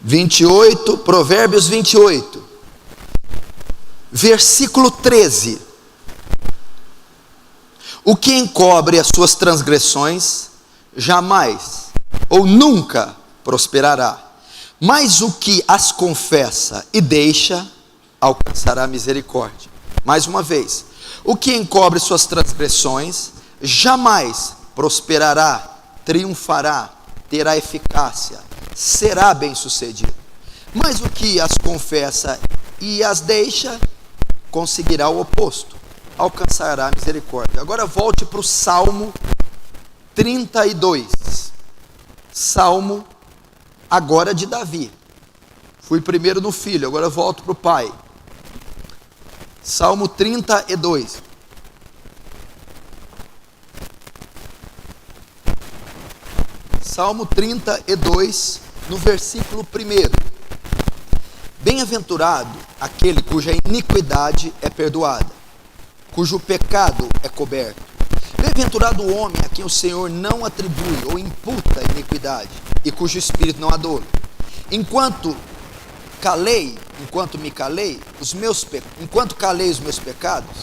28, Provérbios 28, versículo 13. O que encobre as suas transgressões jamais ou nunca prosperará, mas o que as confessa e deixa alcançará misericórdia. Mais uma vez, o que encobre suas transgressões jamais prosperará, triunfará, terá eficácia, será bem-sucedido. Mas o que as confessa e as deixa conseguirá o oposto, alcançará misericórdia. Agora volte para o Salmo 32. Salmo agora de Davi. Fui primeiro no filho, agora volto para o pai. Salmo 32. Salmo 32, no versículo 1. Bem-aventurado aquele cuja iniquidade é perdoada, cujo pecado é coberto. Bem-aventurado o homem a quem o Senhor não atribui ou imputa iniquidade, e cujo espírito não há dolo. Enquanto me calei, enquanto calei os meus pecados,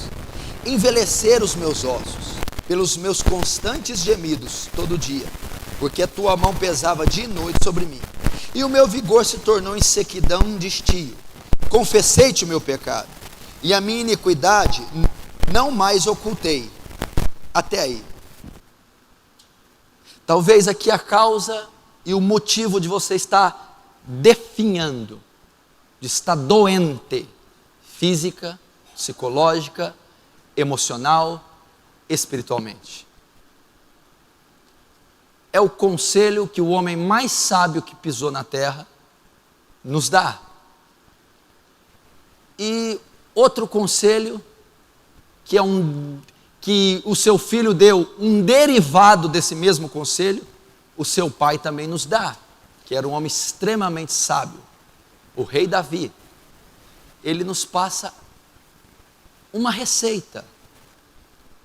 envelheceram os meus ossos, pelos meus constantes gemidos todo dia, porque a tua mão pesava dia e noite sobre mim, e o meu vigor se tornou em sequidão de estio. Confessei-te o meu pecado, e a minha iniquidade não mais ocultei. Até aí. Talvez aqui a causa e o motivo de você estar definhando, de estar doente, física, psicológica, emocional, espiritualmente. É o conselho que o homem mais sábio que pisou na terra nos dá. E outro conselho, que o seu filho deu, um derivado desse mesmo conselho, o seu pai também nos dá, que era um homem extremamente sábio, o rei Davi. Ele nos passa uma receita,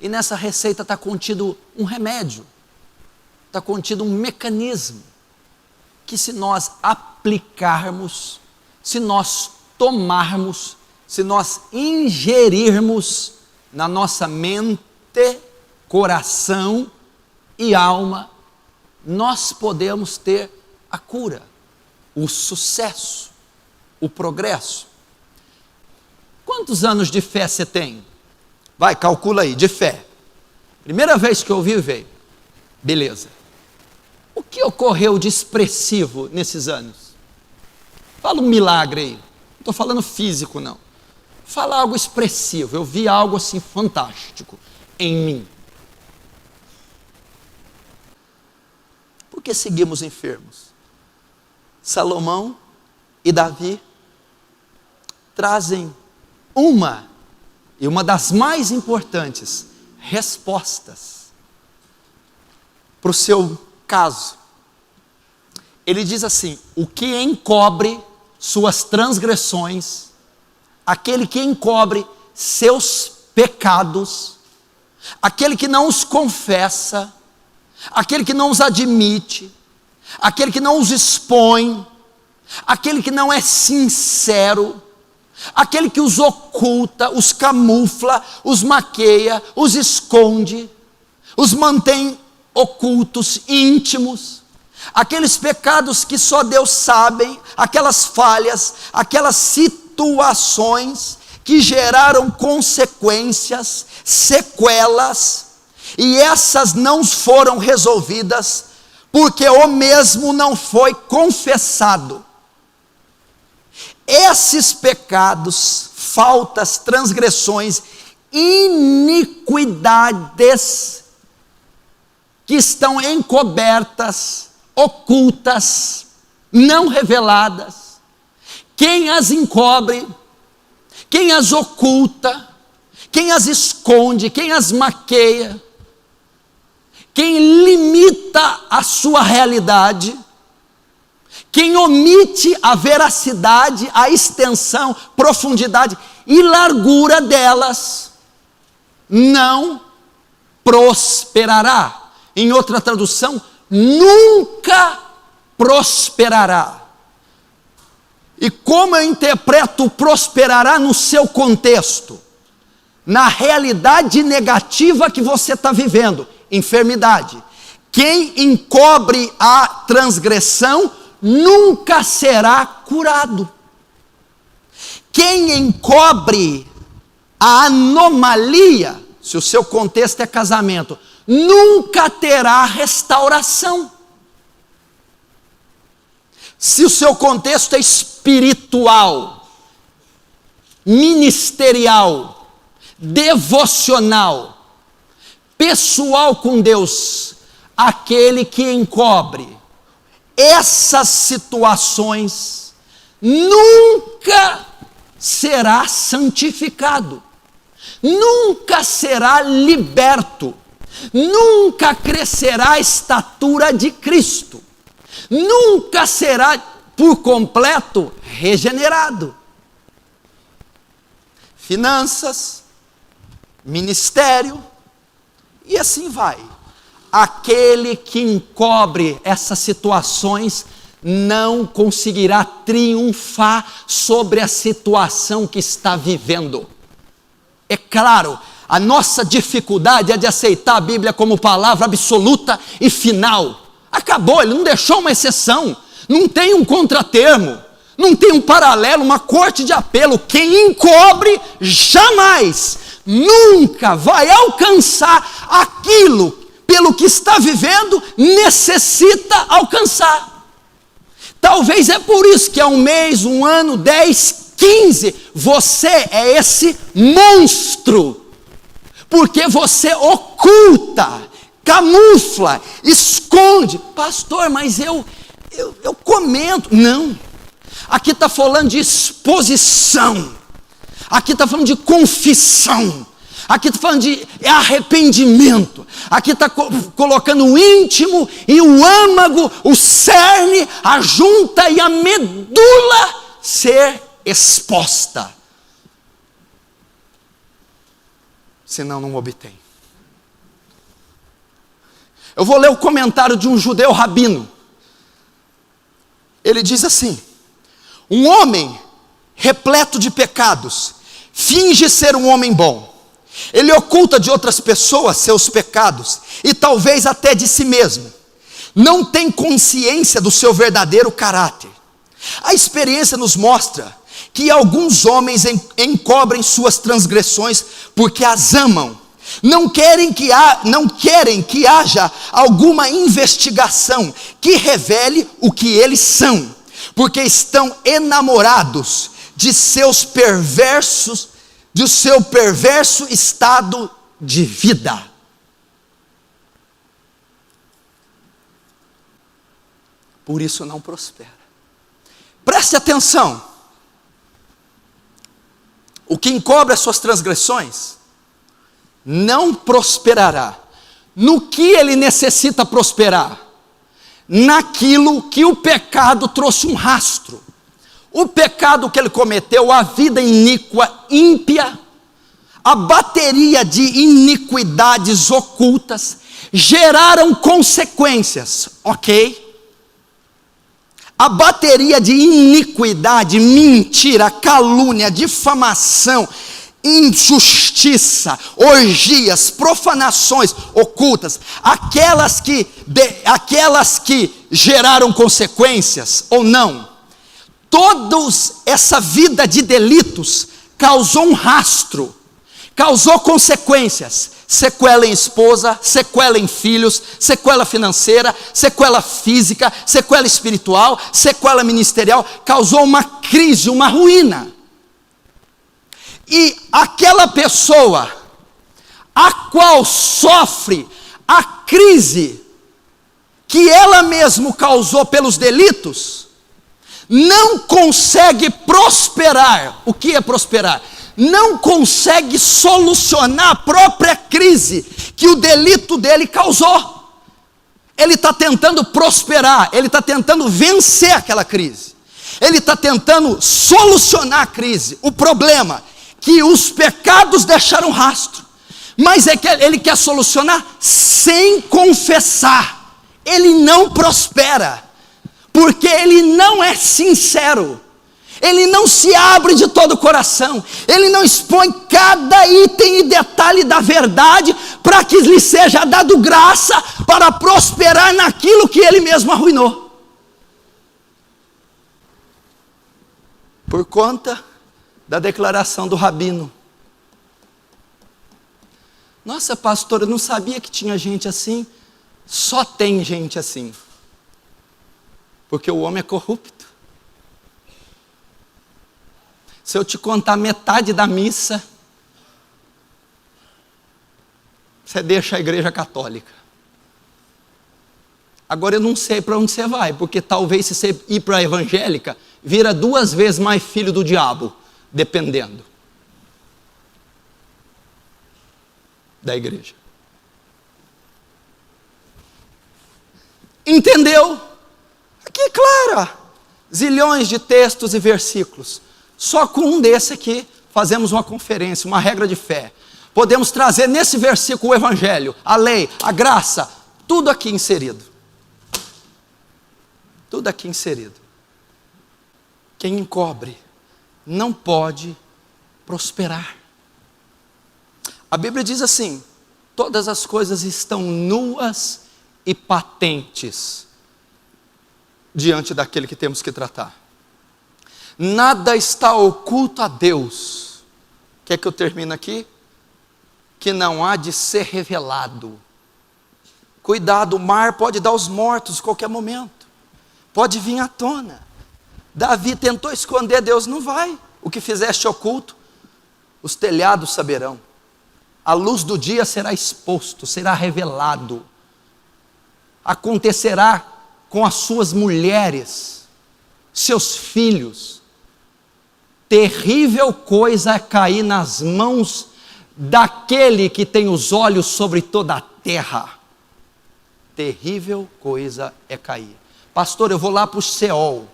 e nessa receita está contido um remédio, está contido um mecanismo, que se nós aplicarmos, se nós tomarmos, se nós ingerirmos na nossa mente, coração e alma, nós podemos ter a cura, o sucesso, o progresso. Quantos anos de fé você tem? Vai, calcula aí, de fé. Primeira vez que eu ouvi, veio. Beleza. O que ocorreu de expressivo nesses anos? Fala um milagre aí. Não estou falando físico, não. Fala algo expressivo. Eu vi algo assim fantástico em mim. Por que seguimos enfermos? Salomão e Davi trazem uma das mais importantes respostas para o seu caso. Ele diz assim: o que encobre suas transgressões, aquele que encobre seus pecados, aquele que não os confessa, aquele que não os admite, aquele que não os expõe, aquele que não é sincero, aquele que os oculta, os camufla, os maqueia, os esconde, os mantém ocultos, íntimos, aqueles pecados que só Deus sabe, aquelas falhas, aquelas situações que geraram consequências, sequelas, e essas não foram resolvidas, porque o mesmo não foi confessado. Esses pecados, faltas, transgressões, iniquidades, que estão encobertas, ocultas, não reveladas, quem as encobre, quem as oculta, quem as esconde, quem as maqueia, quem limita a sua realidade, quem omite a veracidade, a extensão, profundidade e largura delas, não prosperará. Em outra tradução, nunca prosperará. E como eu interpreto prosperará no seu contexto? Na realidade negativa que você está vivendo, enfermidade. Quem encobre a transgressão nunca será curado. Quem encobre a anomalia, se o seu contexto é casamento, nunca terá restauração. Se o seu contexto é espiritual, ministerial, devocional, pessoal com Deus, aquele que encobre essas situações nunca será santificado, nunca será liberto, nunca crescerá a estatura de Cristo, nunca será por completo regenerado. Finanças, ministério, e assim vai. Aquele que encobre essas situações não conseguirá triunfar sobre a situação que está vivendo. É claro, a nossa dificuldade é de aceitar a Bíblia como palavra absoluta e final. Acabou, ele não deixou uma exceção, não tem um contratermo, não tem um paralelo, uma corte de apelo. Quem encobre jamais, nunca vai alcançar aquilo pelo que está vivendo, necessita alcançar. Talvez é por isso que há um mês, um ano, 10, 15, você é esse monstro, porque você oculta, camufla, esconde. Pastor, mas eu comento. Não, aqui está falando de exposição, aqui está falando de confissão, aqui está falando de arrependimento, aqui está colocando o íntimo e o âmago, o cerne, a junta e a medula ser exposta. Senão não obtém. Eu vou ler o comentário de um judeu rabino. Ele diz assim: um homem repleto de pecados finge ser um homem bom. Ele oculta de outras pessoas seus pecados e talvez até de si mesmo. Não tem consciência do seu verdadeiro caráter. A experiência nos mostra que alguns homens encobrem suas transgressões porque as amam. Não querem que haja alguma investigação que revele o que eles são, porque estão enamorados de seu perverso estado de vida. Por isso não prospera. Preste atenção. O que encobre as suas transgressões não prosperará. No que ele necessita prosperar? Naquilo que o pecado trouxe um rastro. O pecado que ele cometeu, a vida iníqua, ímpia, a bateria de iniquidades ocultas, geraram consequências, ok? A bateria de iniquidade, mentira, calúnia, difamação, injustiça, orgias, profanações ocultas, aquelas que geraram consequências ou não, essa vida de delitos causou um rastro, causou consequências, sequela em esposa, sequela em filhos, sequela financeira, sequela física, sequela espiritual, sequela ministerial, causou uma crise, uma ruína. E aquela pessoa a qual sofre a crise que ela mesma causou pelos delitos, não consegue prosperar. O que é prosperar? Não consegue solucionar a própria crise que o delito dele causou. Ele está tentando prosperar, ele está tentando vencer aquela crise, ele está tentando solucionar a crise, o problema que os pecados deixaram rastro, mas é que ele quer solucionar sem confessar. Ele não prospera, porque ele não é sincero, Ele não se abre de todo o coração, ele não expõe cada item e detalhe da verdade, para que lhe seja dado graça para prosperar naquilo que ele mesmo arruinou. Por conta da declaração do rabino. Nossa, pastor, eu não sabia que tinha gente assim. Só tem gente assim. Porque o homem é corrupto. Se eu te contar metade da missa, você deixa a igreja católica. Agora eu não sei para onde você vai, porque talvez se você ir para a evangélica, vira 2 vezes mais filho do diabo, dependendo da igreja. Entendeu? Aqui, claro, zilhões de textos e versículos. Só com um desse aqui, fazemos uma conferência, uma regra de fé. Podemos trazer nesse versículo o evangelho, a lei, a graça, tudo aqui inserido. Tudo aqui inserido. Quem encobre não pode prosperar. A Bíblia diz assim: todas as coisas estão nuas e patentes diante daquele que temos que tratar. Nada está oculto a Deus. Quer que eu termine aqui? Que não há de ser revelado. Cuidado, o mar pode dar os mortos a qualquer momento. Pode vir à tona. Davi tentou esconder, Deus não vai. O que fizeste oculto, os telhados saberão. A luz do dia será exposto, será revelado. Acontecerá com as suas mulheres, seus filhos. Terrível coisa é cair nas mãos daquele que tem os olhos sobre toda a terra. Terrível coisa é cair. Pastor, eu vou lá para o Seol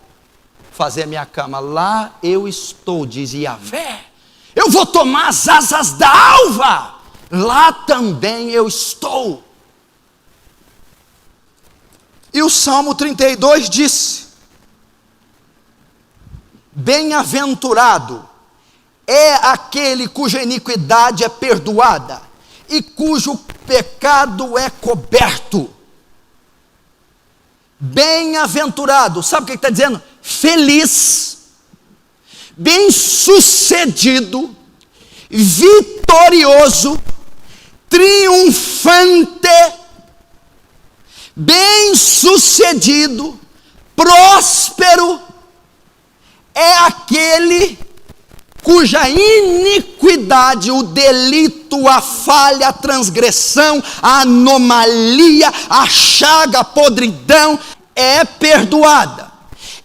fazer a minha cama. Lá eu estou, diz Yahvé. Eu vou tomar as asas da alva. Lá também eu estou. E o Salmo 32 disse: bem-aventurado é aquele cuja iniquidade é perdoada e cujo pecado é coberto. Bem-aventurado, sabe o que está dizendo? Feliz, bem-sucedido, vitorioso, triunfante, bem-sucedido, próspero, é aquele cuja iniquidade, o delito, a falha, a transgressão, a anomalia, a chaga, a podridão é perdoada.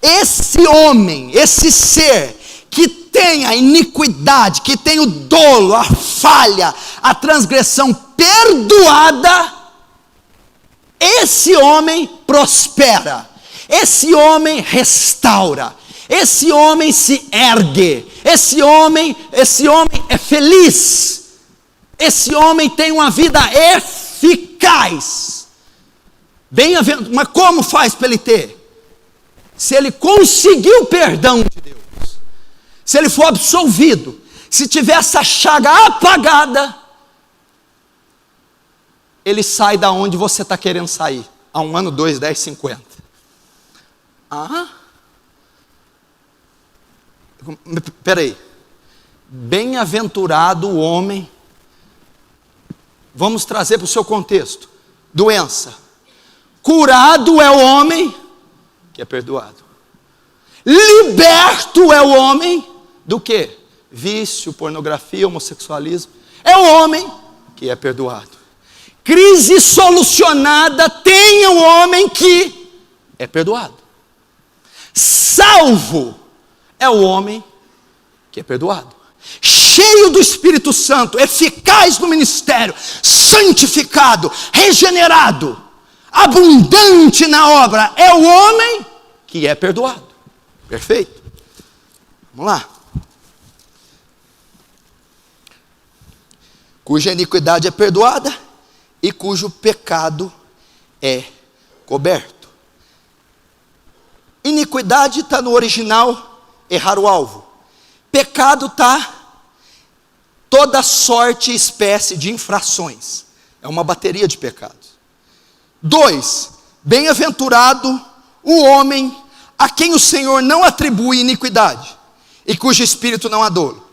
Esse homem, esse ser que tem a iniquidade, que tem o dolo, a falha, a transgressão perdoada, esse homem prospera, esse homem restaura, esse homem se ergue, esse homem é feliz, esse homem tem uma vida eficaz. Bem-aventurado, mas como faz para ele ter? Se ele conseguiu o perdão de Deus, se ele for absolvido, se tiver essa chaga apagada, ele sai da onde você está querendo sair, a 1 ano, 2, 10, 50. Peraí, bem-aventurado o homem, vamos trazer para o seu contexto, doença, curado é o homem que é perdoado, liberto é o homem do quê? Vício, pornografia, homossexualismo, é o homem que é perdoado, crise solucionada, tem o homem que é perdoado, salvo é o homem que é perdoado, cheio do Espírito Santo, eficaz no ministério, santificado, regenerado, abundante na obra, é o homem que é perdoado. Perfeito? Vamos lá. Cuja iniquidade é perdoada e cujo pecado é coberto. Iniquidade está no original errar o alvo. Pecado está toda sorte e espécie de infrações. É uma bateria de pecados. 2, bem-aventurado o homem a quem o Senhor não atribui iniquidade e cujo espírito não há dolo.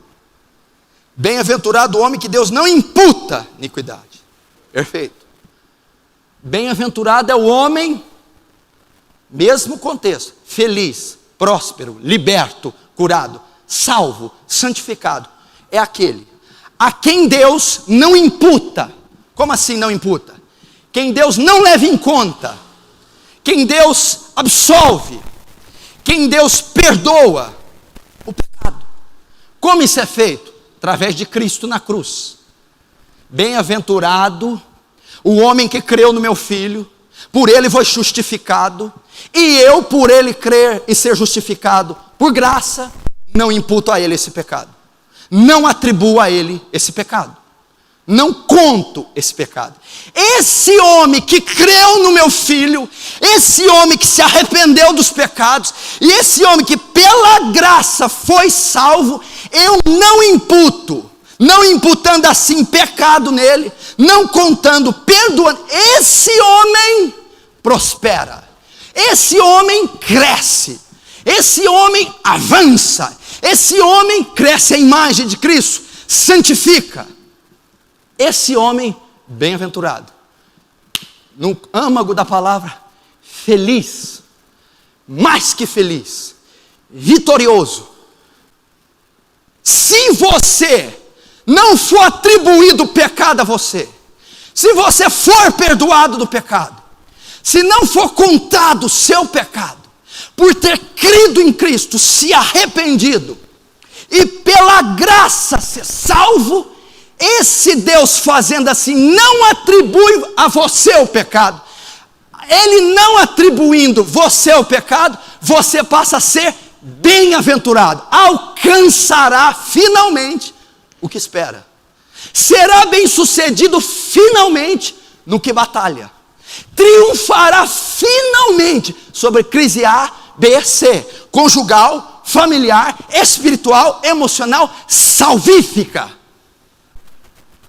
Bem-aventurado o homem que Deus não imputa iniquidade. Perfeito. Bem-aventurado é o homem, mesmo contexto, feliz, próspero, liberto, curado, salvo, santificado. É aquele a quem Deus não imputa. Como assim não imputa? Quem Deus não leva em conta, quem Deus absolve, quem Deus perdoa o pecado. Como isso é feito? Através de Cristo na cruz. Bem-aventurado o homem que creu no meu Filho, por ele foi justificado, e eu, por ele crer e ser justificado, por graça, não imputo a ele esse pecado, não atribuo a ele esse pecado, não conto esse pecado. Esse homem que creu no meu Filho, esse homem que se arrependeu dos pecados, e esse homem que pela graça foi salvo, eu não imputo, não imputando assim pecado nele, não contando, perdoando. Esse homem prospera, esse homem cresce, esse homem avança, esse homem cresce à imagem de Cristo, santifica. Esse homem bem-aventurado, no âmago da palavra, feliz, mais que feliz, vitorioso. Se você não for atribuído o pecado a você, se você for perdoado do pecado, se não for contado o seu pecado, por ter crido em Cristo, se arrependido, e pela graça ser salvo, esse Deus fazendo assim, não atribui a você o pecado. Ele não atribuindo você o pecado, você passa a ser bem-aventurado, alcançará finalmente o que espera, será bem-sucedido finalmente no que batalha, triunfará finalmente sobre crise A, B, C, conjugal, familiar, espiritual, emocional, salvífica.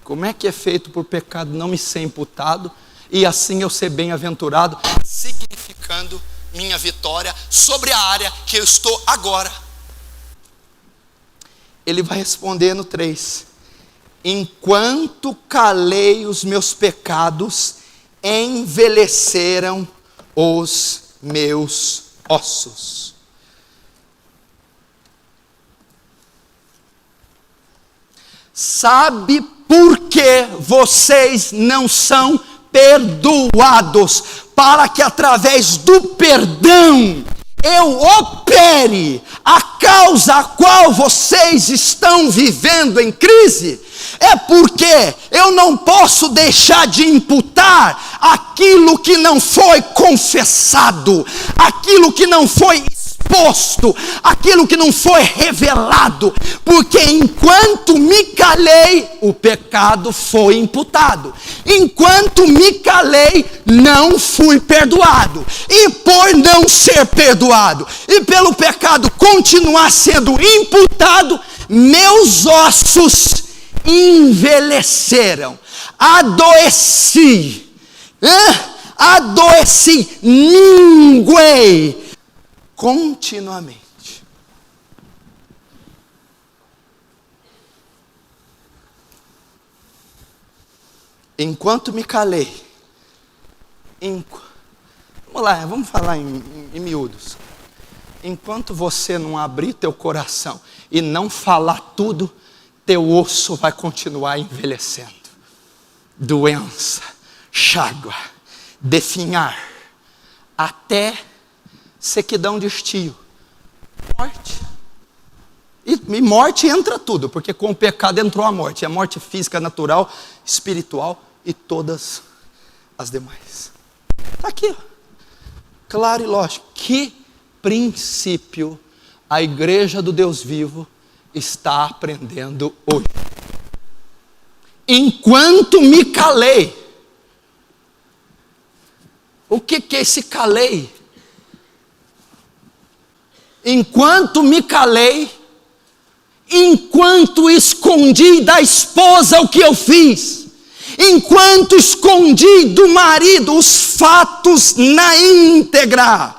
Como é que é feito por pecado não me ser imputado e assim eu ser bem-aventurado, significando minha vitória sobre a área que eu estou agora? Ele vai responder no 3: enquanto calei os meus pecados, envelheceram os meus ossos. Sabe por que vocês não são perdoados? Para que através do perdão eu opere a causa a qual vocês estão vivendo em crise. É porque eu não posso deixar de imputar aquilo que não foi confessado, aquilo que não foi exposto, aquilo que não foi revelado, porque enquanto me calei, o pecado foi imputado, enquanto me calei, não fui perdoado, e por não ser perdoado, e pelo pecado continuar sendo imputado, meus ossos envelheceram, adoeci, minguei continuamente. Enquanto me calei, vamos lá, vamos falar em miúdos. Enquanto você não abrir teu coração e não falar tudo, teu osso vai continuar envelhecendo. Doença, chágua, definhar, até sequidão de estio, morte. E morte entra tudo, porque com o pecado entrou a morte. É a morte física, natural, espiritual e todas as demais. Está aqui, ó. Claro e lógico. Que princípio a igreja do Deus vivo está aprendendo hoje. Enquanto me calei. O que é esse calei? enquanto me calei, enquanto escondi da esposa o que eu fiz, enquanto escondi do marido os fatos na íntegra,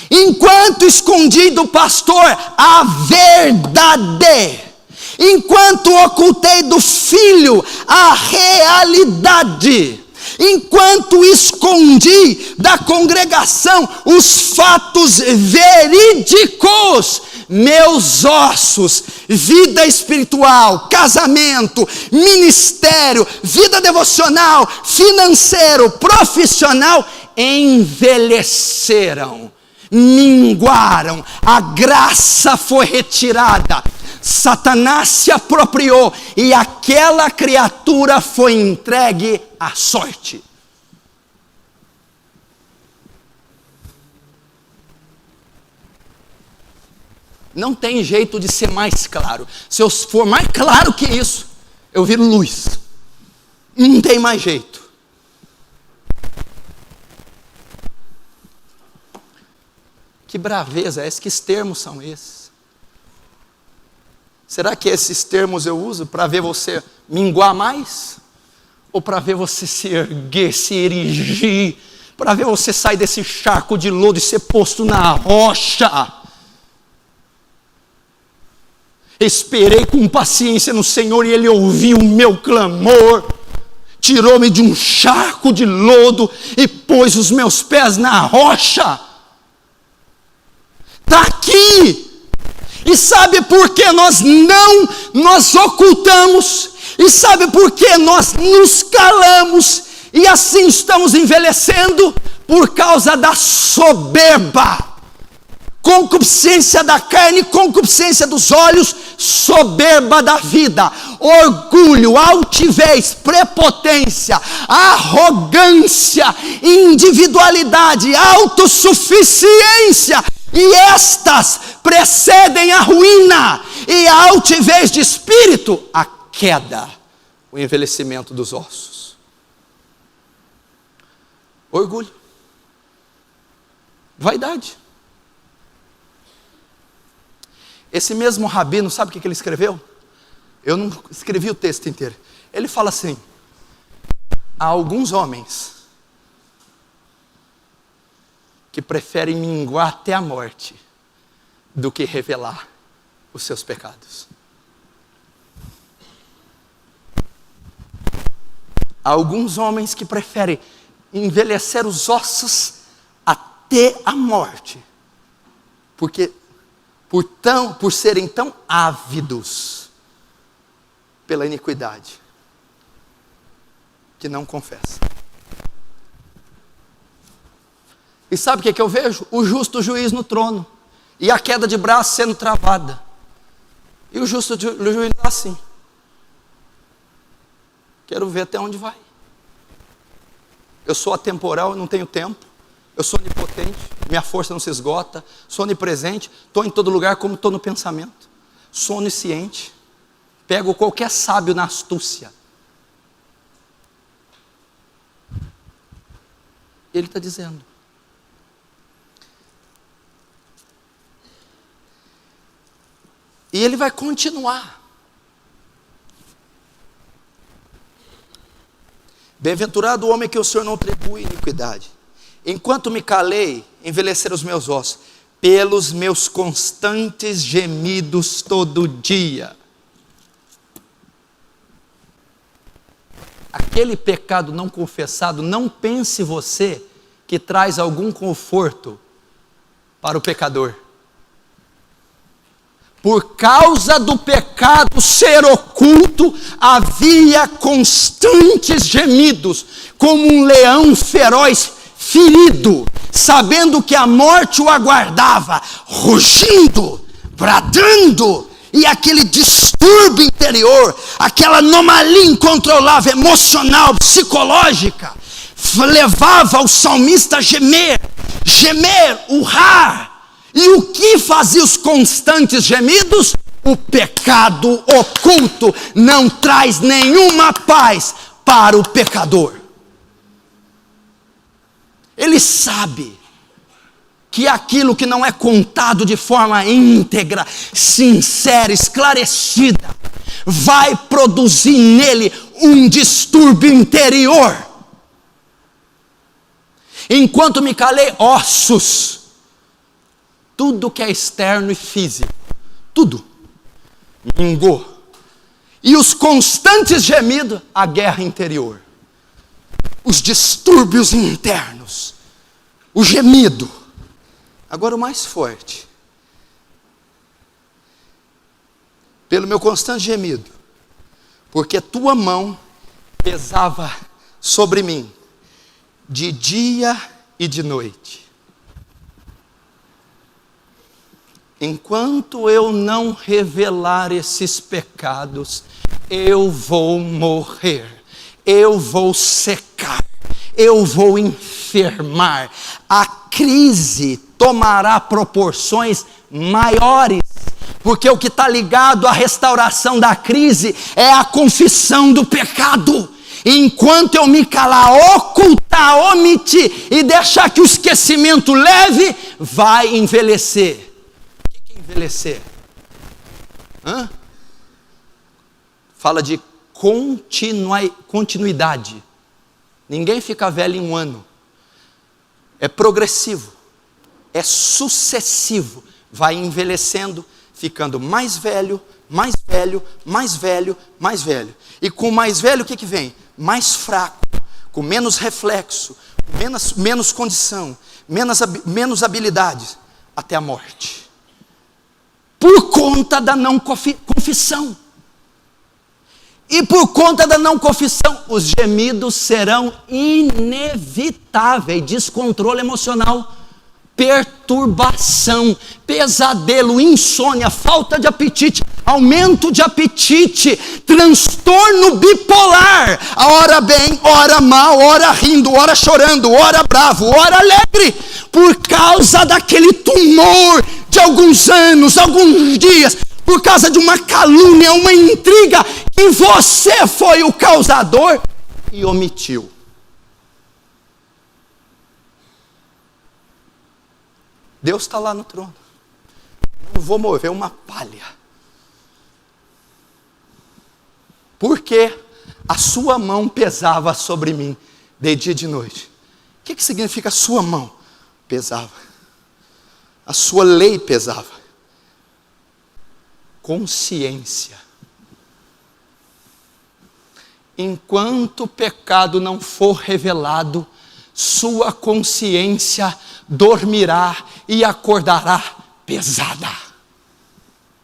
enquanto escondi do pastor a verdade, enquanto ocultei do filho a realidade, enquanto escondi da congregação os fatos verídicos, meus ossos, vida espiritual, casamento, ministério, vida devocional, financeiro, profissional, envelheceram, minguaram, a graça foi retirada, Satanás se apropriou e aquela criatura foi entregue à sorte. Não tem jeito de ser mais claro. Se eu for mais claro que isso, eu viro luz. Não tem mais jeito. Que braveza é essa? Que termos são esses? Será que esses termos eu uso para ver você minguar mais? Ou para ver você se erguer, se erigir? Para ver você sair desse charco de lodo e ser posto na rocha? Esperei com paciência no Senhor e Ele ouviu o meu clamor, tirou-me de um charco de lodo e pôs os meus pés na rocha. Está aqui. E sabe por que nós ocultamos? E sabe por que nós nos calamos? E assim estamos envelhecendo? Por causa da soberba. Concupiscência da carne, concupiscência dos olhos, soberba da vida, orgulho, altivez, prepotência, arrogância, individualidade, autossuficiência, e estas precedem a ruína, e a altivez de espírito, a queda, o envelhecimento dos ossos. Orgulho, vaidade. Esse mesmo rabino, sabe o que ele escreveu? Eu não escrevi o texto inteiro. Ele fala assim: há alguns homens que preferem minguar até a morte do que revelar os seus pecados. Há alguns homens que preferem envelhecer os ossos até a morte, por serem tão ávidos pela iniquidade, que não confessam. E sabe o que eu vejo? O justo juiz no trono, e a queda de braço sendo travada, e o justo juiz está assim: quero ver até onde vai. Eu sou atemporal, eu não tenho tempo. Eu sou onipotente, minha força não se esgota. Sou onipresente, estou em todo lugar como estou no pensamento. Sou onisciente, pego qualquer sábio na astúcia. Ele está dizendo: e ele vai continuar. Bem-aventurado o homem que o Senhor não atribui iniquidade. Enquanto me calei, envelheceram os meus ossos, pelos meus constantes gemidos todo dia. Aquele pecado não confessado, não pense você que traz algum conforto para o pecador. Por causa do pecado ser oculto, havia constantes gemidos, como um leão feroz ferido, sabendo que a morte o aguardava, rugindo, bradando, e aquele distúrbio interior, aquela anomalia incontrolável, emocional, psicológica, levava o salmista a gemer, urrar. E o que fazia os constantes gemidos? O pecado oculto não traz nenhuma paz para o pecador. Ele sabe que aquilo que não é contado de forma íntegra, sincera, esclarecida, vai produzir nele um distúrbio interior. Enquanto me calei, ossos, tudo que é externo e físico, tudo mingou. E os constantes gemidos, a guerra interior, os distúrbios internos, o gemido. Agora o mais forte, pelo meu constante gemido, porque tua mão pesava sobre mim, de dia e de noite. Enquanto eu não revelar esses pecados, eu vou morrer, eu vou secar, eu vou enfermar. A crise tomará proporções maiores, porque o que está ligado à restauração da crise é a confissão do pecado. Enquanto eu me calar, ocultar, omitir e deixar que o esquecimento leve, vai envelhecer. O que é envelhecer? Fala de continuidade. Ninguém fica velho em um ano. É progressivo, é sucessivo. Vai envelhecendo, ficando mais velho, mais velho, mais velho, mais velho. E com mais velho o que vem? Mais fraco, com menos reflexo, menos condição, menos habilidades, até a morte. Por conta da não confissão. E por conta da não confissão, os gemidos serão inevitáveis. Descontrole emocional, perturbação, pesadelo, insônia, falta de apetite, aumento de apetite, transtorno bipolar, ora bem, ora mal, ora rindo, ora chorando, ora bravo, ora alegre, por causa daquele tumor de alguns anos, alguns dias, por causa de uma calúnia, uma intriga, que você foi o causador e omitiu. Deus está lá no trono. Não vou mover uma palha. Porque a sua mão pesava sobre mim de dia e de noite. O que significa a sua mão? Pesava. A sua lei pesava. Consciência. Enquanto o pecado não for revelado, sua consciência dormirá e acordará pesada.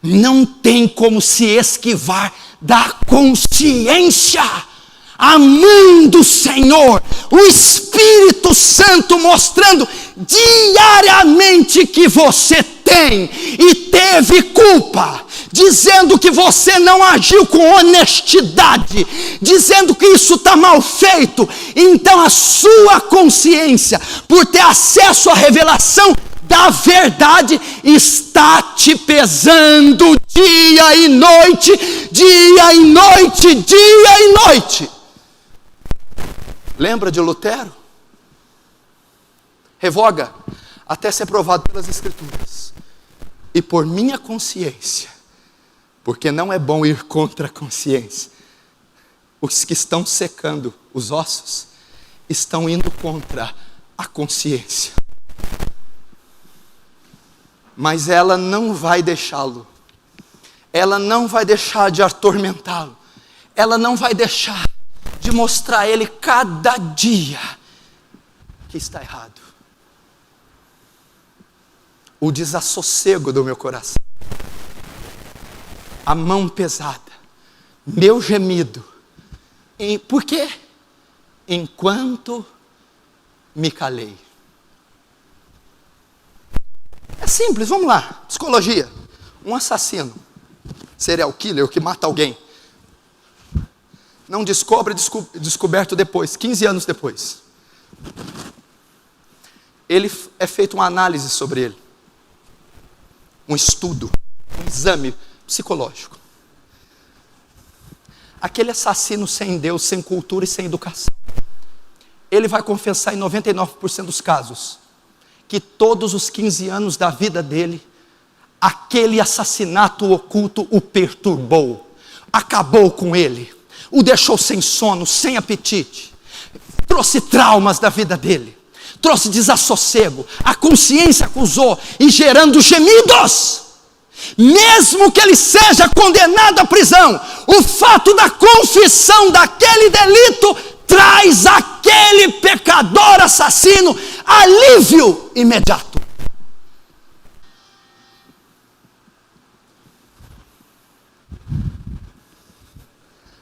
Não tem como se esquivar da consciência. A mão do Senhor, o Espírito Santo mostrando diariamente que você tem e teve culpa, dizendo que você não agiu com honestidade, dizendo que isso está mal feito. Então a sua consciência, por ter acesso à revelação da verdade, está te pesando dia e noite, dia e noite, dia e noite. Lembra de Lutero? Revoga até ser provado pelas Escrituras. E por minha consciência, porque não é bom ir contra a consciência. Os que estão secando os ossos estão indo contra a consciência. Mas ela não vai deixá-lo. Ela não vai deixar de atormentá-lo. Ela não vai deixar de mostrar a ele cada dia que está errado. O desassossego do meu coração. A mão pesada. Meu gemido. Por quê? Enquanto me calei. É simples, vamos lá. Psicologia. Um assassino, serial killer, que mata alguém, não descoberto depois, 15 anos depois. Ele é feito uma análise sobre ele. Um estudo, um exame psicológico. Aquele assassino sem Deus, sem cultura e sem educação, ele vai confessar em 99% dos casos que todos os 15 anos da vida dele, aquele assassinato oculto o perturbou, acabou com ele, o deixou sem sono, sem apetite, trouxe traumas da vida dele, trouxe desassossego, a consciência acusou e gerando gemidos. Mesmo que ele seja condenado à prisão, o fato da confissão daquele delito traz àquele pecador assassino alívio imediato.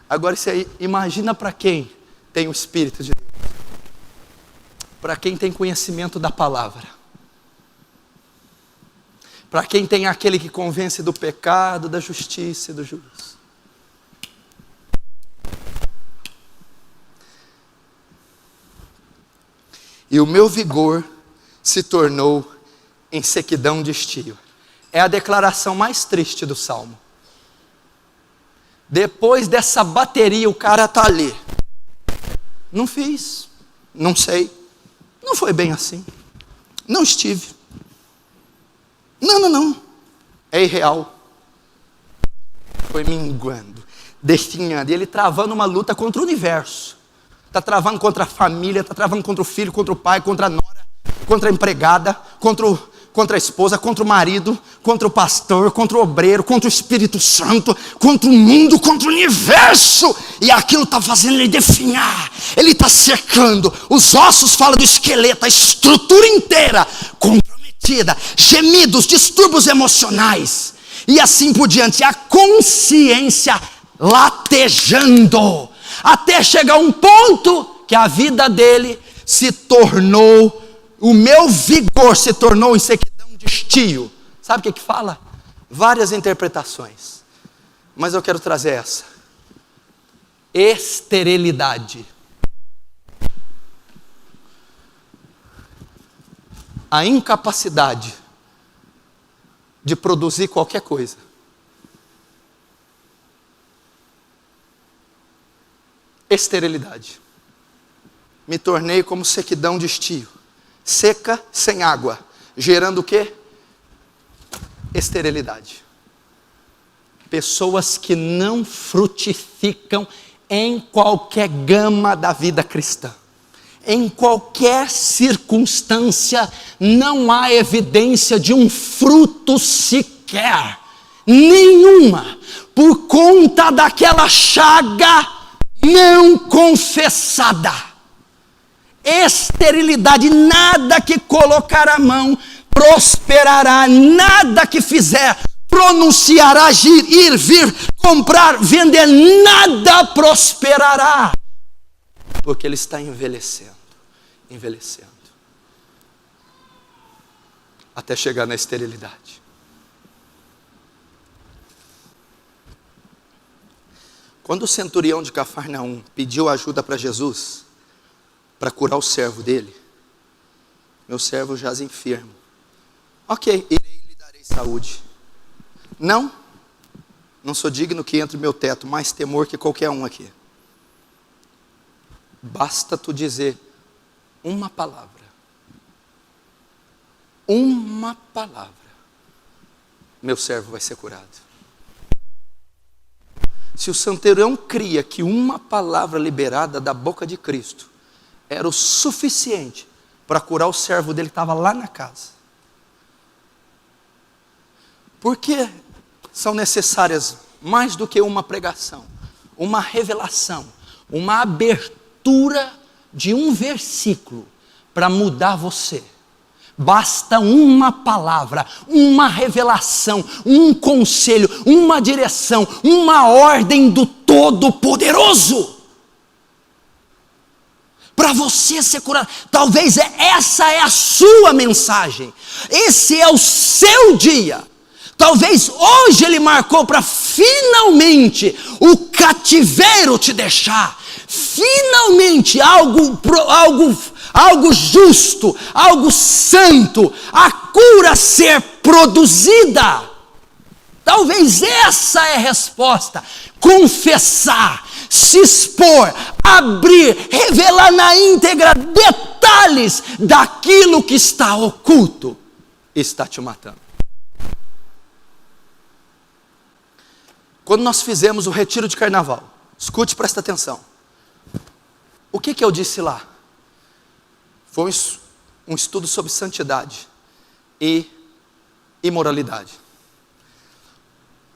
Agora você imagina para quem tem o Espírito de Deus, para quem tem conhecimento da palavra, para quem tem aquele que convence do pecado, da justiça e do juízo. E o meu vigor se tornou em sequidão de estio. É a declaração mais triste do Salmo. Depois dessa bateria, o cara está ali. Não fiz, não sei, não foi bem assim, não estive. Não, é irreal. Foi minguando, definhando, e ele travando uma luta contra o universo. Está travando contra a família, está travando contra o filho, contra o pai, contra a nora, contra a empregada, contra a esposa, contra o marido, contra o pastor, contra o obreiro, contra o Espírito Santo, contra o mundo, contra o universo. E aquilo está fazendo ele definhar, ele está secando. Os ossos falam do esqueleto, a estrutura inteira comprometida, gemidos, distúrbios emocionais, e assim por diante. A consciência latejando, até chegar a um ponto que a vida dele se tornou, o meu vigor se tornou em sequidão de estio. Sabe o que fala? Várias interpretações, mas eu quero trazer essa: esterilidade. A incapacidade de produzir qualquer coisa. Esterilidade. Me tornei como sequidão de estio, seca sem água, gerando o quê? Esterilidade. Pessoas que não frutificam em qualquer gama da vida cristã. Em qualquer circunstância, não há evidência de um fruto sequer, nenhuma, por conta daquela chaga não confessada. Esterilidade, nada que colocar a mão prosperará, nada que fizer, pronunciar, agir, ir, vir, comprar, vender, nada prosperará, porque ele está envelhecendo, até chegar na esterilidade. Quando o centurião de Cafarnaum pediu ajuda para Jesus, para curar o servo dele: meu servo jaz enfermo. Ok, irei lhe darei saúde. Não sou digno que entre meu teto, mais temor que qualquer um aqui. Basta tu dizer uma palavra. Uma palavra. Meu servo vai ser curado. Se o centurião cria que uma palavra liberada da boca de Cristo era o suficiente para curar o servo dele que estava lá na casa, por que são necessárias mais do que uma pregação, uma revelação, uma abertura de um versículo para mudar você? Basta uma palavra, uma revelação, um conselho, uma direção, uma ordem do Todo-Poderoso para você ser curado. Talvez essa é a sua mensagem, esse é o seu dia. Talvez hoje ele marcou para finalmente o cativeiro te deixar, finalmente algo justo, algo santo, a cura ser produzida. Talvez essa é a resposta: confessar, se expor, abrir, revelar na íntegra detalhes daquilo que está oculto, está te matando. Quando nós fizemos o retiro de carnaval, escute, presta atenção. O que eu disse lá? Foi um estudo sobre santidade e imoralidade.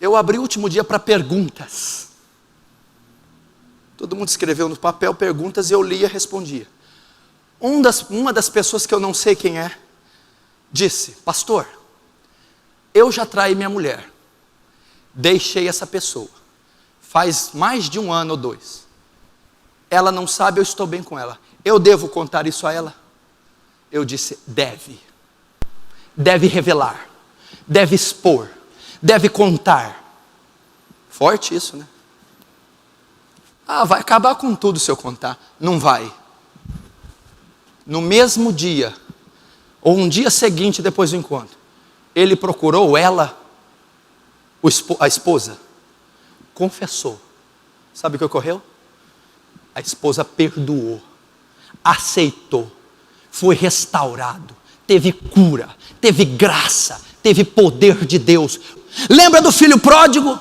Eu abri o último dia para perguntas. Todo mundo escreveu no papel perguntas e eu lia e respondia. Uma das pessoas que eu não sei quem é, disse: pastor, eu já traí minha mulher. Deixei essa pessoa. Faz mais de 1 ano ou 2. Ela não sabe, eu estou bem com ela. Eu devo contar isso a ela? Eu disse: deve. Deve revelar. Deve expor. Deve contar. Forte isso, né? Vai acabar com tudo se eu contar. Não vai. No mesmo dia, ou um dia seguinte depois do encontro, ele procurou ela, a esposa, confessou. Sabe o que ocorreu? A esposa perdoou, aceitou, foi restaurado, teve cura, teve graça, teve poder de Deus. Lembra do filho pródigo?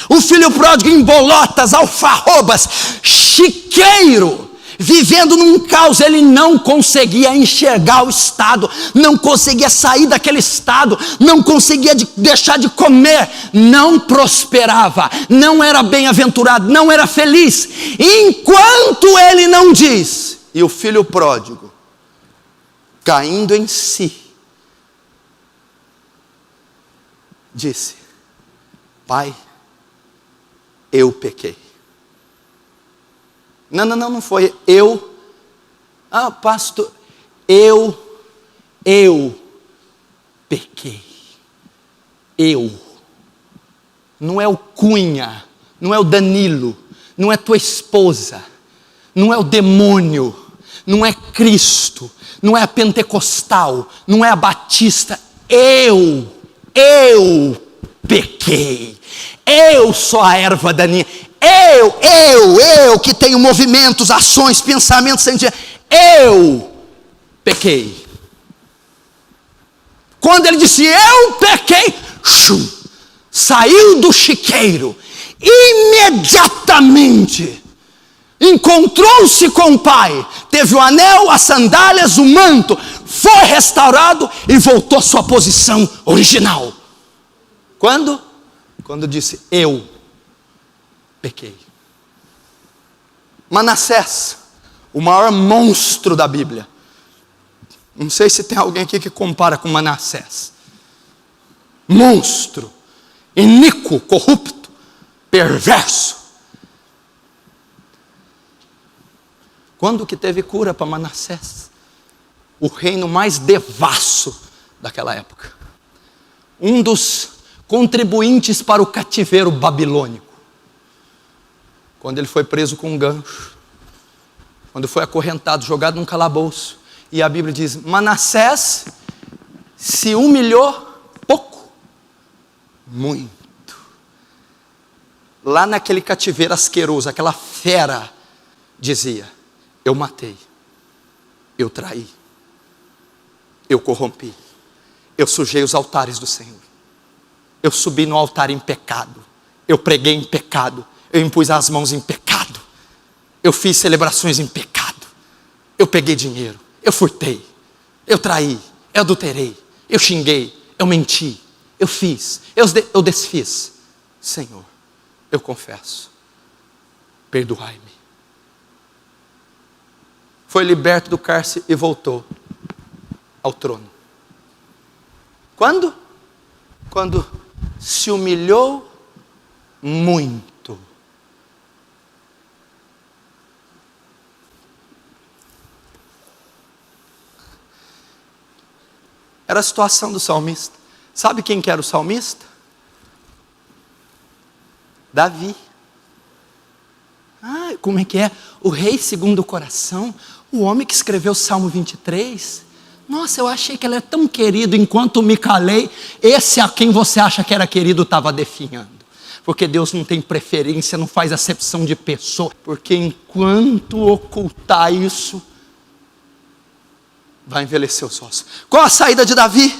O filho pródigo em bolotas, alfarrobas, chiqueiro, vivendo num caos. Ele não conseguia enxergar o estado, não conseguia sair daquele estado, não conseguia deixar de comer, não prosperava, não era bem-aventurado, não era feliz, enquanto ele não diz. E o filho pródigo, caindo em si, disse: pai, eu pequei. Não foi eu. Pastor, eu pequei. Eu. Não é o Cunha, não é o Danilo, não é tua esposa, não é o demônio, não é Cristo, não é a pentecostal, não é a batista. Eu pequei. Eu sou a erva daninha. Eu que tenho movimentos, ações, pensamentos, sentimentos. Eu pequei. Quando ele disse eu pequei, saiu do chiqueiro, imediatamente encontrou-se com o pai, teve o anel, as sandálias, o manto, foi restaurado e voltou à sua posição original. Quando? Quando disse eu pequei. Manassés, o maior monstro da Bíblia. Não sei se tem alguém aqui que compara com Manassés. Monstro, iníquo, corrupto, perverso. Quando que teve cura para Manassés? O reino mais devasso daquela época. Um dos contribuintes para o cativeiro babilônico. Quando ele foi preso com um gancho, quando foi acorrentado, jogado num calabouço, e a Bíblia diz: Manassés se humilhou pouco, muito. Lá naquele cativeiro asqueroso, aquela fera dizia: eu matei, eu traí, eu corrompi, eu sujei os altares do Senhor, eu subi no altar em pecado, eu preguei em pecado, eu impus as mãos em pecado, eu fiz celebrações em pecado, eu peguei dinheiro, eu furtei, eu traí, eu adulterei, eu xinguei, eu menti, eu fiz, eu desfiz. Senhor, eu confesso, perdoai-me. Foi liberto do cárcere e voltou ao trono. Quando? Quando se humilhou muito. Era a situação do salmista. Sabe quem que era o salmista? Davi. Como é que é? O rei segundo o coração, o homem que escreveu o Salmo 23. Nossa, eu achei que ele é tão querido, enquanto me calei, esse a quem você acha que era querido estava definhando. Porque Deus não tem preferência, não faz acepção de pessoa. Porque enquanto ocultar isso, vai envelhecer os ossos. Qual a saída de Davi?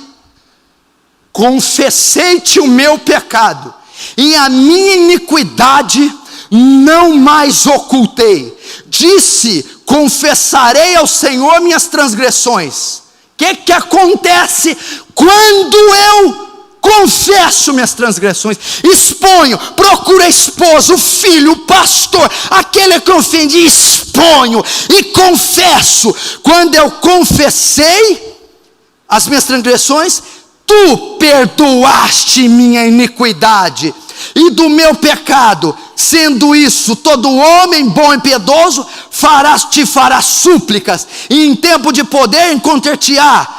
Confessei-te o meu pecado, e a minha iniquidade não mais ocultei. Disse, confessarei ao Senhor minhas transgressões. O que acontece quando eu confesso minhas transgressões? Exponho, procuro a esposa, o filho, o pastor, aquele que eu ofendi, exponho e confesso. Quando eu confessei as minhas transgressões, tu perdoaste minha iniquidade e do meu pecado. Sendo isso, todo homem bom e piedoso te fará súplicas, e em tempo de poder encontrar-te-á.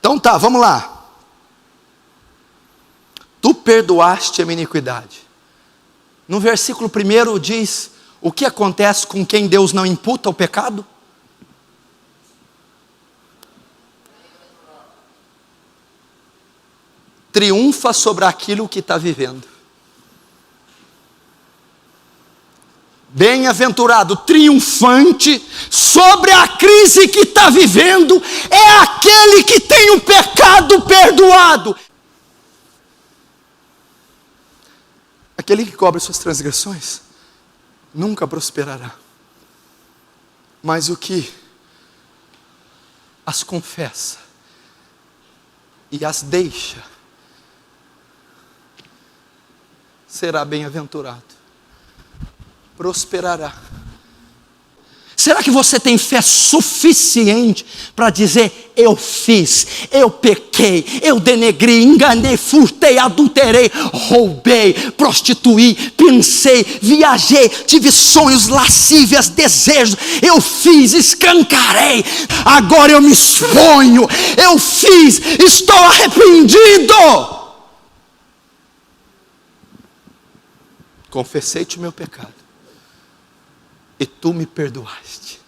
Então tá, vamos lá. Tu perdoaste a minha iniquidade. No versículo 1 diz o que acontece com quem Deus não imputa o pecado. Triunfa sobre aquilo que está vivendo. Bem-aventurado, triunfante sobre a crise que está vivendo, é aquele que tem o pecado perdoado. Aquele que cobre suas transgressões nunca prosperará, mas o que as confessa e as deixa será bem-aventurado, prosperará. Será que você tem fé suficiente para dizer: eu fiz, eu pequei, eu denegri, enganei, furtei, adulterei, roubei, prostituí, pensei, viajei, tive sonhos, lascívias, desejos, eu fiz, escancarei, agora eu me exponho, eu fiz, estou arrependido. Confessei-te o meu pecado, e tu me perdoaste.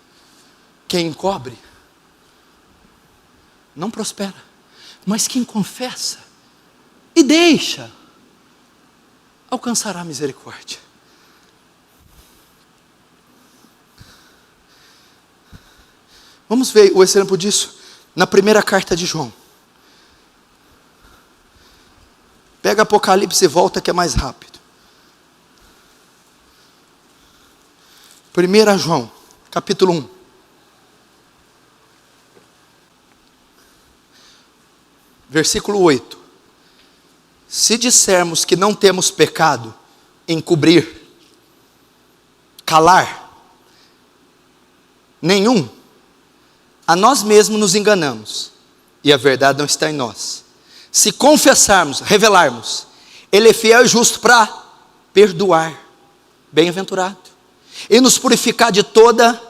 Quem encobre não prospera, mas quem confessa e deixa alcançará misericórdia. Vamos ver o exemplo disso na primeira carta de João. Pega Apocalipse e volta, que é mais rápido. 1 João, capítulo 1. Versículo 8. Se dissermos que não temos pecado, encobrir, calar, nenhum, a nós mesmos nos enganamos, e a verdade não está em nós. Se confessarmos, revelarmos, Ele é fiel e justo para perdoar, bem-aventurado, e nos purificar de toda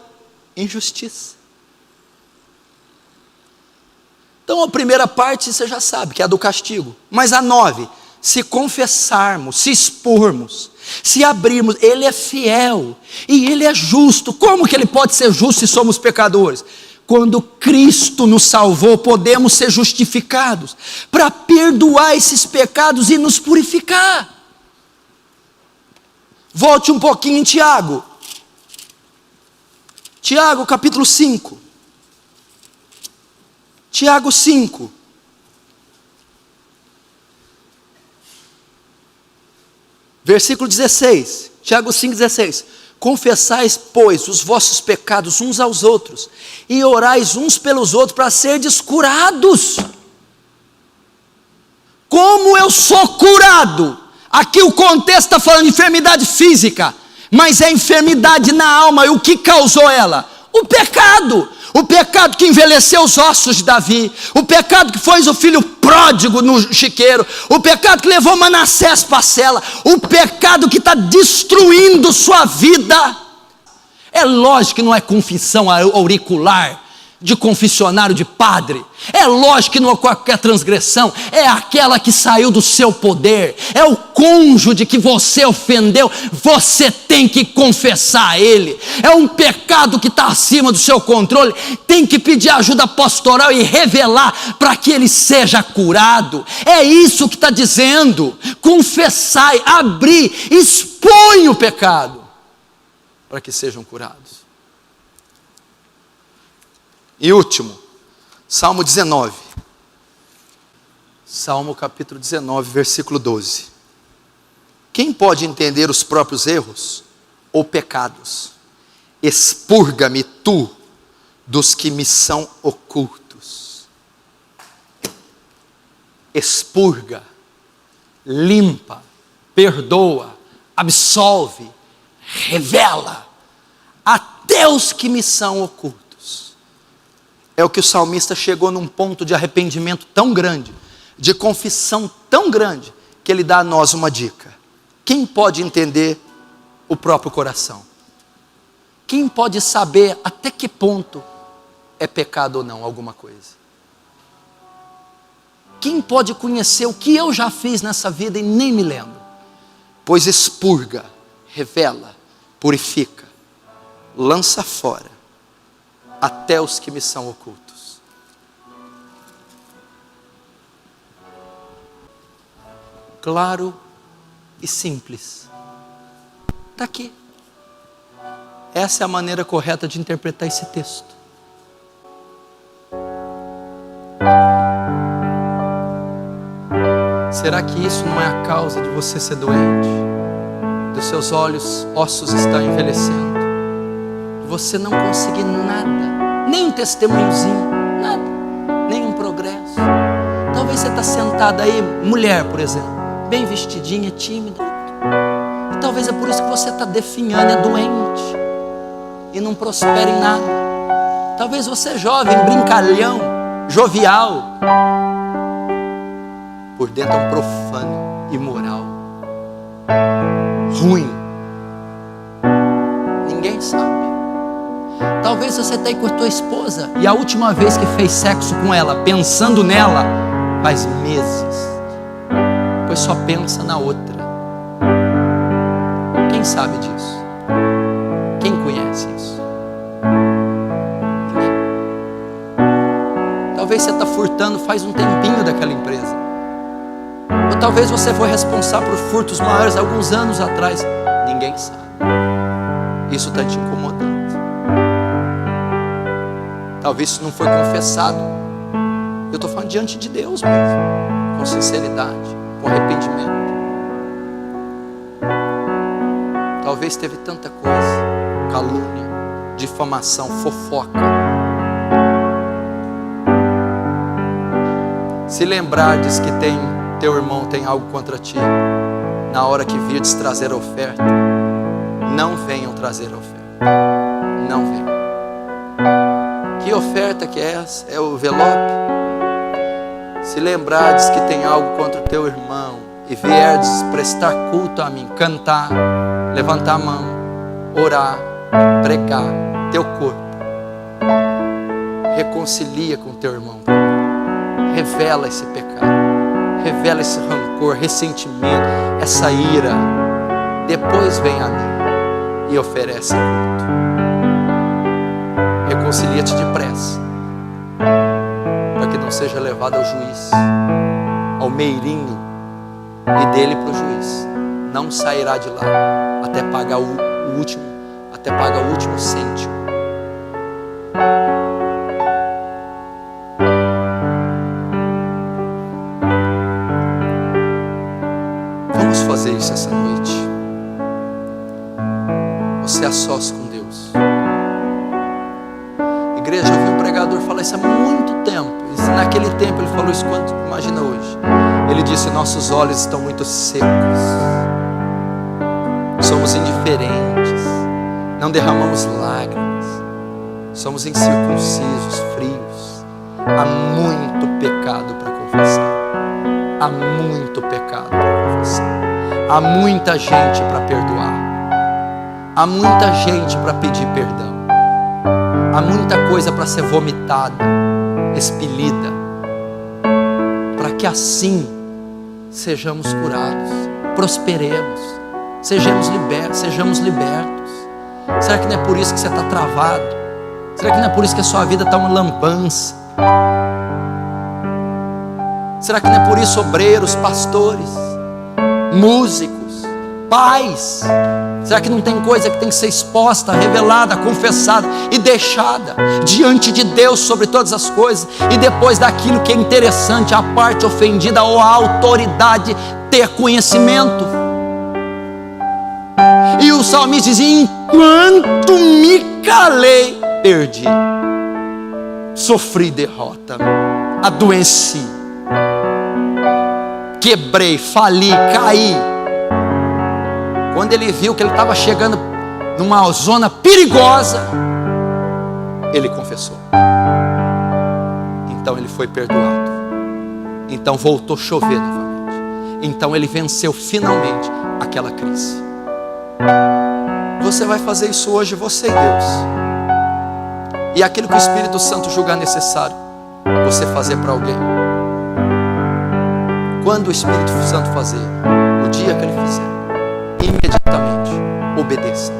injustiça. Então a primeira parte você já sabe, que é a do castigo. Mas a 9, se confessarmos, se expormos, se abrirmos, Ele é fiel e Ele é justo. Como que Ele pode ser justo se somos pecadores? Quando Cristo nos salvou, podemos ser justificados para perdoar esses pecados e nos purificar. Volte um pouquinho em Tiago. Tiago capítulo 5. Tiago 5. Versículo 16. Tiago 5, 16. Confessais, pois, os vossos pecados uns aos outros, e orais uns pelos outros para serdes curados. Como eu sou curado? Aqui o contexto está falando de enfermidade física, mas é enfermidade na alma. E o que causou ela? O pecado. O pecado que envelheceu os ossos de Davi, o pecado que fez o filho pródigo no chiqueiro, o pecado que levou Manassés para a cela, o pecado que está destruindo sua vida. É lógico que não é confissão auricular, de confessionário de padre. É lógico que não é qualquer transgressão, é aquela que saiu do seu poder, é o cônjuge que você ofendeu, você tem que confessar a ele. É um pecado que está acima do seu controle, tem que pedir ajuda pastoral e revelar para que ele seja curado. É isso que está dizendo: confessai, abrir, expõe o pecado para que sejam curados. E último, Salmo 19. Salmo capítulo 19, versículo 12. Quem pode entender os próprios erros ou pecados? Expurga-me tu dos que me são ocultos. Expurga, limpa, perdoa, absolve, revela até os que me são ocultos. É o que o salmista chegou num ponto de arrependimento tão grande, de confissão tão grande, que ele dá a nós uma dica. Quem pode entender o próprio coração? Quem pode saber até que ponto é pecado ou não alguma coisa? Quem pode conhecer o que eu já fiz nessa vida e nem me lembro? Pois expurga, revela, purifica, lança fora até os que me são ocultos. Claro e simples. Está aqui. Essa é a maneira correta de interpretar esse texto. Será que isso não é a causa de você ser doente? Dos seus ossos estão envelhecendo? Você não conseguir nada, nem um testemunhozinho, nada, nem um progresso. Talvez você está sentada aí, mulher por exemplo, bem vestidinha, tímida, e talvez é por isso que você está definhando, é doente, e não prospera em nada. Talvez você é jovem, brincalhão, jovial, por dentro é um profano, imoral, ruim, ninguém sabe. Talvez você esteja com a tua esposa e a última vez que fez sexo com ela, pensando nela, faz meses, pois só pensa na outra. Quem sabe disso? Quem conhece isso? Ninguém. Talvez você está furtando faz um tempinho daquela empresa, ou talvez você foi responsável por furtos maiores alguns anos atrás. Ninguém sabe. Isso está te incomodando. Talvez isso não foi confessado. Eu estou falando diante de Deus mesmo, com sinceridade, com arrependimento. Talvez teve tanta coisa: calúnia, difamação, fofoca. Se lembrardes que teu irmão tem algo contra ti, na hora que virdes trazer a oferta, não venham trazer a oferta. Não venham. Que oferta que é essa? É o envelope? Se lembrardes que tem algo contra o teu irmão e vierdes prestar culto a mim, cantar, levantar a mão, orar, pregar, teu corpo, reconcilia com teu irmão, revela esse pecado, revela esse rancor, ressentimento, essa ira, depois vem a mim e oferece culto. Reconcilia-te depressa, para que não seja levado ao juiz, ao meirinho, e dele para o juiz. Não sairá de lá até pagar o último cêntimo. Vamos fazer isso essa noite. Você é sós com Deus. Igreja, eu vi um pregador falar isso há muito tempo. E naquele tempo ele falou isso quanto imagina hoje. Ele disse: nossos olhos estão muito secos, somos indiferentes, não derramamos lágrimas, somos incircuncisos, frios. Há muito pecado para confessar, há muito pecado para confessar, há muita gente para perdoar, há muita gente para pedir perdão. Há muita coisa para ser vomitada, expelida, para que assim sejamos curados, prosperemos, sejamos libertos. Será que não é por isso que você está travado? Será que não é por isso que a sua vida está uma lambança? Será que não é por isso obreiros, pastores, músicos, pais? Será que não tem coisa que tem que ser exposta, revelada, confessada e deixada diante de Deus sobre todas as coisas? E depois daquilo que é interessante, a parte ofendida ou a autoridade ter conhecimento. E o salmista dizia: enquanto me calei, perdi, sofri derrota, adoeci, quebrei, fali, caí. Quando ele viu que ele estava chegando numa zona perigosa, ele confessou. Então ele foi perdoado. Então voltou a chover novamente. Então ele venceu finalmente aquela crise. Você vai fazer isso hoje, você e Deus. E aquilo que o Espírito Santo julgar necessário você fazer para alguém. Quando o Espírito Santo fazer, o dia que ele fizer, imediatamente obedeça.